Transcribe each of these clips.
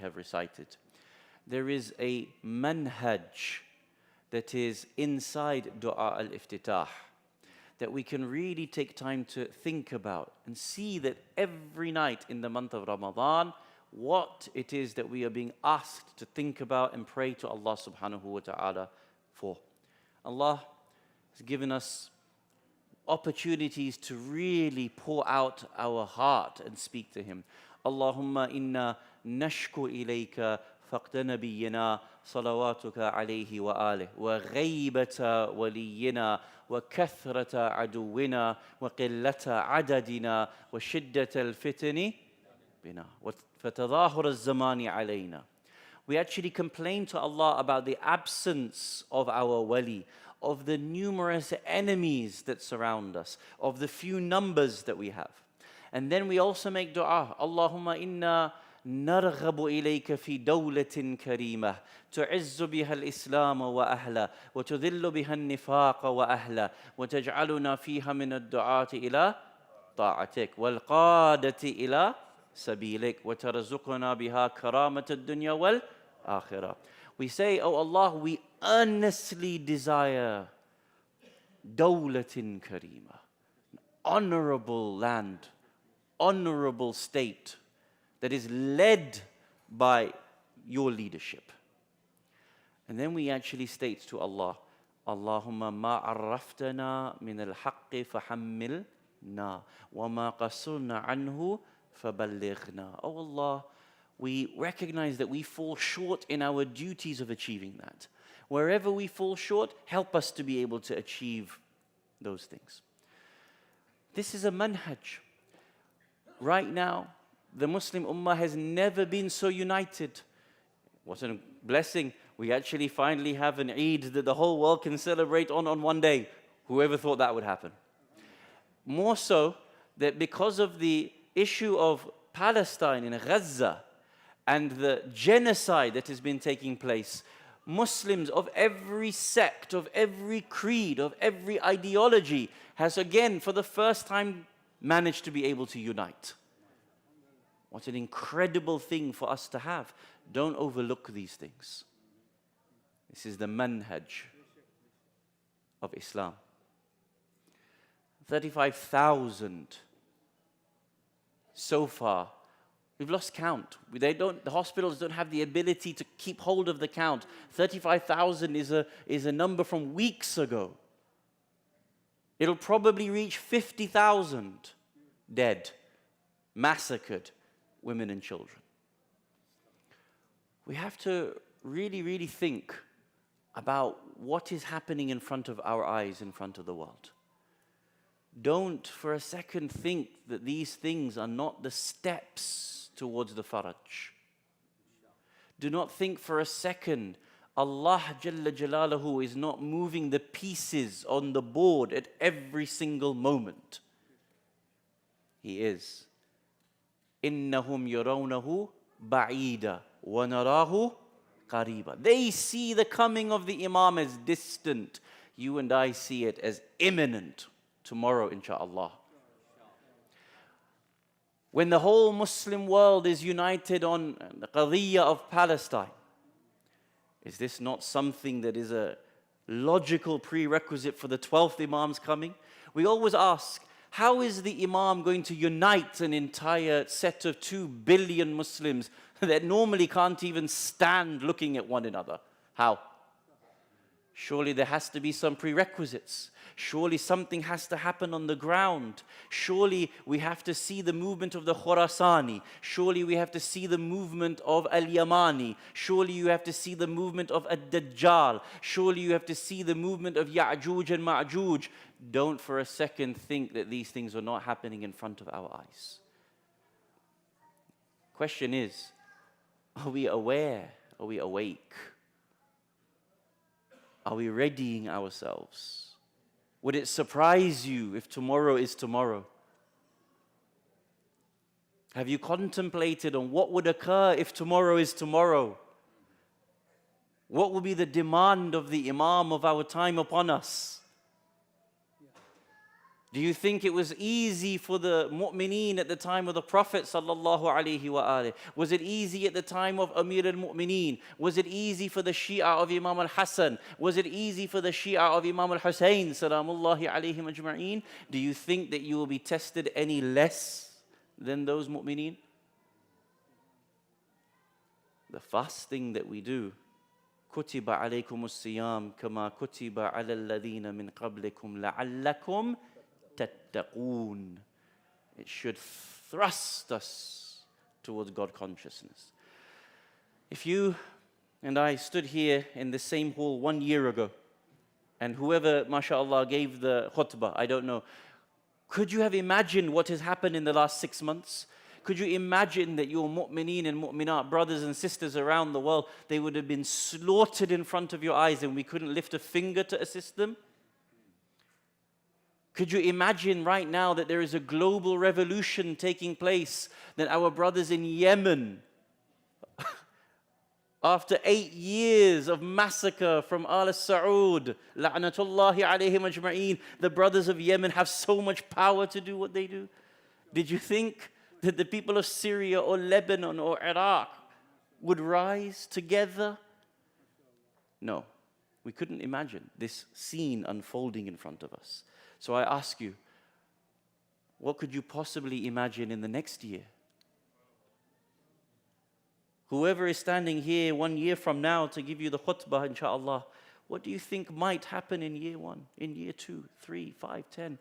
have recited. There is a manhaj that is inside Dua al-Iftitah that we can really take time to think about and see that every night in the month of Ramadan, what it is that we are being asked to think about and pray to Allah subhanahu wa ta'ala for. Allah has given us opportunities to really pour out our heart and speak to Him. Allahumma inna nashku ilayka faqda nabiyyina salawatuka alayhi wa alih wa ghaybata waliyina wa kathrata aduwina wa qillata adadina wa shiddata al-fitni bina wa fatadahur al-zamani alayna. We actually complain to Allah about the absence of our wali, of the numerous enemies that surround us, of the few numbers that we have. And then we also make dua, Allahumma inna narghabu ilayka fi dawlatin kareemah, tu'izzu biha al-islam wa ahla, wa tudhillu biha al-nifaq wa ahla, wa taj'aluna fiha min ad-du'ati ila ta'atik, wal qadati ila sabilik, wa tarzuqna biha karamat ad-dunya wal akhirah. We say, oh Allah, we earnestly desire dawlatin kareemah, honorable land, honorable state that is led by your leadership. And then we actually state to Allah, Allahumma ma arraftana min al-haqqi fahammilna wa ma qasurna anhu faballighna. Oh Allah, we recognize that we fall short in our duties of achieving that. Wherever we fall short, help us to be able to achieve those things. This is a manhaj. Right now, the Muslim Ummah has never been so united. What a blessing. We actually finally have an Eid that the whole world can celebrate on one day. Whoever thought that would happen? More so that because of the issue of Palestine in Gaza and the genocide that has been taking place, Muslims of every sect, of every creed, of every ideology has again, for the first time, managed to be able to unite. What an incredible thing for us to have. Don't overlook these things. This is the manhaj of Islam. 35,000 so far. We've lost count. The hospitals don't have the ability to keep hold of the count. 35,000 is a number from weeks ago. It'll probably reach 50,000 dead, massacred women and children. We have to really, really think about what is happening in front of our eyes, in front of the world. Don't for a second think that these things are not the steps towards the faraj. Do not think for a second Allah Jalla Jalaluhu is not moving the pieces on the board at every single moment. He is. إِنَّهُمْ يَرَوْنَهُ بَعِيدًا وَنَرَاهُ قَرِيبًا. They see the coming of the Imam as distant. You and I see it as imminent tomorrow, inshaAllah. When the whole Muslim world is united on the qadiyya of Palestine, is this not something that is a logical prerequisite for the 12th Imam's coming? We always ask, how is the Imam going to unite an entire set of 2 billion Muslims that normally can't even stand looking at one another? How? Surely there has to be some prerequisites. Surely something has to happen on the ground. Surely we have to see the movement of the Khurasani. Surely we have to see the movement of Al-Yamani. Surely you have to see the movement of Ad-Dajjal. Surely you have to see the movement of Ya'juj and Ma'juj. Don't for a second think that these things are not happening in front of our eyes. Question is, are we aware? Are we awake? Are we readying ourselves? Would it surprise you if tomorrow is tomorrow? Have you contemplated on what would occur if tomorrow is tomorrow? What will be the demand of the Imam of our time upon us? Do you think it was easy for the mu'mineen at the time of the Prophet sallallahu alaihi wasallam? Was it easy at the time of Amir al-Mu'mineen? Was it easy for the Shia of Imam al-Hassan? Was it easy for the Shia of Imam al-Hussein salamullahi alayhim ajma'een? Do you think that you will be tested any less than those mu'mineen? The fasting that we do, كُتِبَ عَلَيْكُمُ الصِّيَامُ كَمَا كُتِبَ عَلَى الَّذِينَ مِنْ قَبْلِكُمْ لَعَلَّكُمْ تَتَّقُونَ. It should thrust us towards God consciousness. If you and I stood here in the same hall 1 year ago, and whoever, mashallah, gave the khutbah, I don't know, could you have imagined what has happened in the last 6 months? Could you imagine that your mu'mineen and mu'minat, brothers and sisters around the world, they would have been slaughtered in front of your eyes and we couldn't lift a finger to assist them? Could you imagine right now that there is a global revolution taking place, that our brothers in Yemen, after 8 years of massacre from Al Saud, la'natullahi alayhim ajma'een, the brothers of Yemen have so much power to do what they do? Did you think that the people of Syria or Lebanon or Iraq would rise together? No, we couldn't imagine this scene unfolding in front of us. So I ask you, what could you possibly imagine in the next year? Whoever is standing here 1 year from now to give you the khutbah, inshallah, what do you think might happen in year 1, in year 2, 3, 5, 10?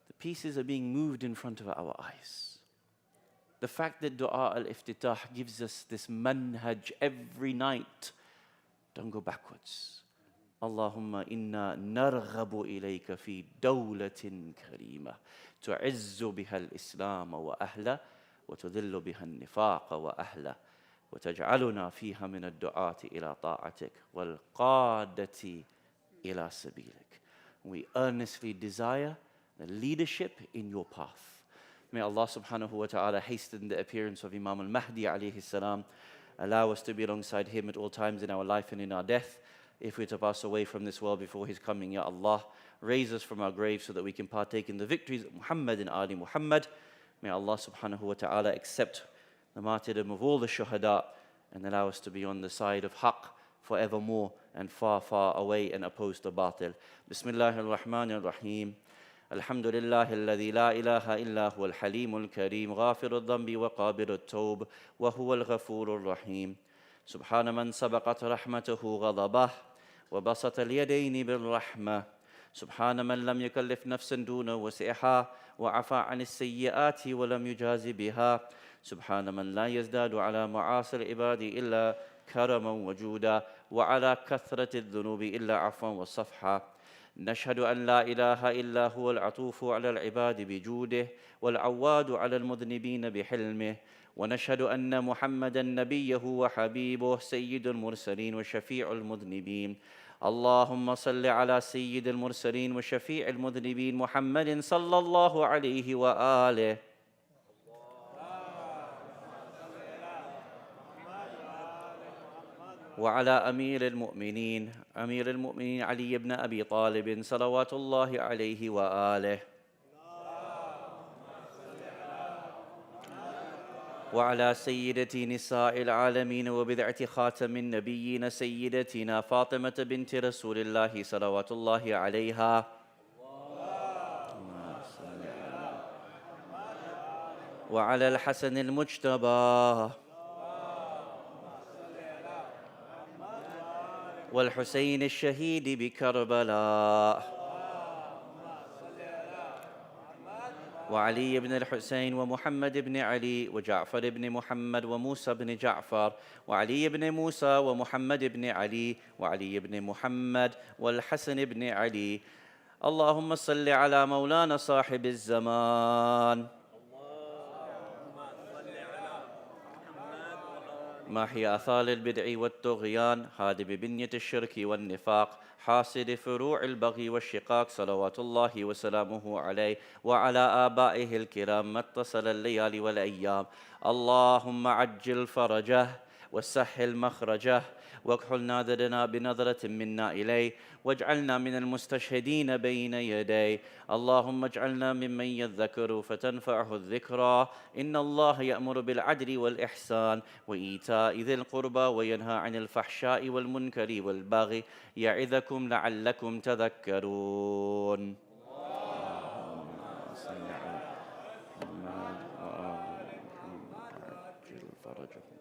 The pieces are being moved in front of our eyes. The fact that dua al-iftitah gives us this manhaj every night, don't go backwards. Allahumma inna narghabu ilayka fi dawlatin karima tu'izzu biha al-islam wa ahla wa tudhillu biha al-nifaq wa ahla wa taj'aluna fiha min ad-du'ati ila ta'atik wal qadati ila sabilik. We earnestly desire the leadership in your path. May Allah subhanahu wa ta'ala hasten the appearance of Imam al-Mahdi alayhi salam. Allow us to be alongside him at all times in our life and in our death. If we're to pass away from this world before his coming, Ya Allah, raise us from our graves so that we can partake in the victories of Muhammad and Ali Muhammad. May Allah subhanahu wa ta'ala accept the martyrdom of all the shuhada and allow us to be on the side of haqq forevermore and far, far away and opposed to batil. Bismillahir Rahmanir Rahim. الحمد لله الذي لا إله إلا هو الحليم الكريم غافر الذنب وقابل التوب وهو الغفور الرحيم سبحان من سبقت رحمته غضبه وبسط اليدين بالرحمة سبحان من لم يكلف نفسا دون وسعها وعفى عن السيئات ولم يجاز بها سبحان من لا يزداد على معاصي العباد إلا كرما وجودا وعلى كثرة الذنوب إلا عفوا وصفحا نشهد أن لا إله إلا هو العطوف على العباد بجوده والعواد على المذنبين بحلمه ونشهد أن محمدا نبيه وحبيبه سيد المرسلين وشفيع المذنبين اللهم صل على سيد المرسلين وشفيع المذنبين محمد صلى الله عليه وآله وعلى أمير المؤمنين علي بن أبي طالب صلوات الله عليه وآله وعلى سيدة نساء العالمين وبذعة خاتم النبيين سيدتنا فاطمة بنت رسول الله صلوات الله عليها وعلى الحسن المجتبى والحسين الشهيد بكربلاء وعلي بن الحسين ومحمد بن علي وجعفر بن محمد وموسى بن جعفر وعلي بن موسى ومحمد بن علي وعلي بن محمد والحسن بن علي اللهم صل على مولانا صاحب الزمان ماحي آثار البدع والطغيان هادم بنية الشرك والنفاق حاصد فروع البغي والشقاق صلوات الله وسلامه عليه وعلى آبائه الكرام ما اتصل الليالي والأيام اللهم عجل فرجه وسهل مخرجه، واكحل نادرنا بنظرة منا إليه، واجعلنا من المستشهدين بين يديه. اللهم اجعلنا ممن يذكر فتنفعه الذكرى. إن الله يأمر بالعدل والإحسان وإيتاء ذي القربى وينهى عن الفحشاء والمنكر والبغي يعظكم لعلكم تذكرون. اللهم صل على محمد وآل محمد عجل فرجهم.